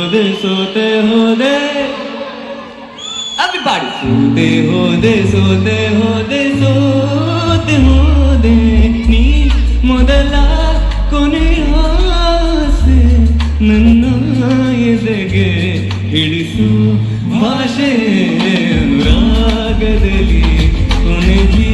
सोते होदे everybody सोते होदे ನೀ ಮೊದಲ ಕೊನೆಯ ಆಸೆ ನನ್ನ ಎದೆಗೆ ಹಿಡಿಸು ಭಾಷೆ ಅನುರಾಗದಲ್ಲಿ ಕೊನೆಗೆ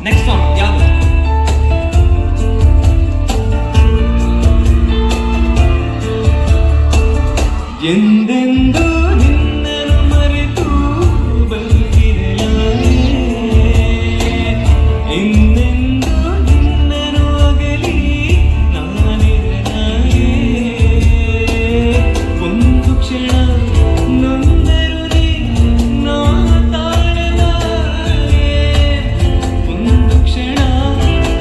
Next song, yeah. ಎಂದೆಂದು ನಿನ್ನನ್ನು ಮರೆತು ಬದುಕಿರಲಾರೆ ಎಂದೆಂದು ನಿನ್ನನ್ನು ಅಗಲಿ ನಾನಿರಲಾರೆ ಒಂದು ಕ್ಷಣ ನೊಂದರು ನಾ ತಾಳಲಾರೆ ಒಂದು ಕ್ಷಣ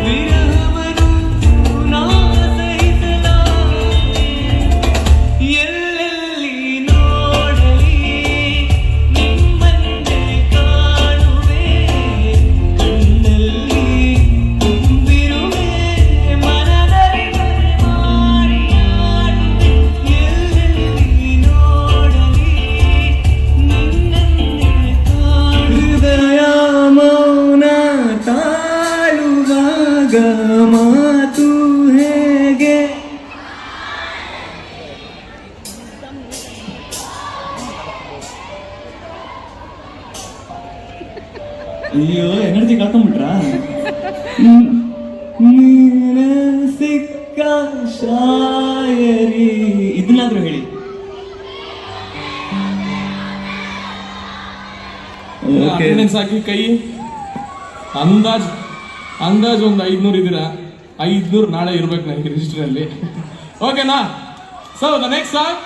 ವಿರಹವನ್ನು ನಾ ಸಹಿಸಲಾರೆ ಎಲ್ಲೆಲ್ಲಿ ನೋಡಲಿ ನಿಮ್ಮನ್ನೇ ಕಾಣುವೆ ಕಣ್ಣಲ್ಲಿ ತುಂಬಿರುವೆ ಮನದಲ್ಲಿ ಮಾಡಿ ಆಡುವೆ ಎಲ್ಲೆಲ್ಲಿ ನೋಡಲಿ ನಿನ್ನನ್ನೇ ಹೃದಯ ಮೌನ ತಾಳುವಾಗ ಮಾತು ಹೇಗೆ ಅಯ್ಯೋ ಎನರ್ಜಿ ಕಳ್ಕೊಂಡ್ಬಿಟ್ರಾ ನೀನ ಸಿಕ್ಕ ಶಾಯರಿ ಇದನ್ನಾದ್ರೂ ಹೇಳಿ ಸಾಕಿ ಕೈ ಅಂದಾಜ್ ಒಂದು 500 ಇದ್ದೀರಾ 500 ನಾಳೆ ಇರ್ಬೇಕು ನನಗೆ ರಿಜಿಸ್ಟರ್ ಅಲ್ಲಿ ಓಕೆನಾ ಸೊ ದ ನೆಕ್ಸ್ಟ್ ಸಾಂಗ್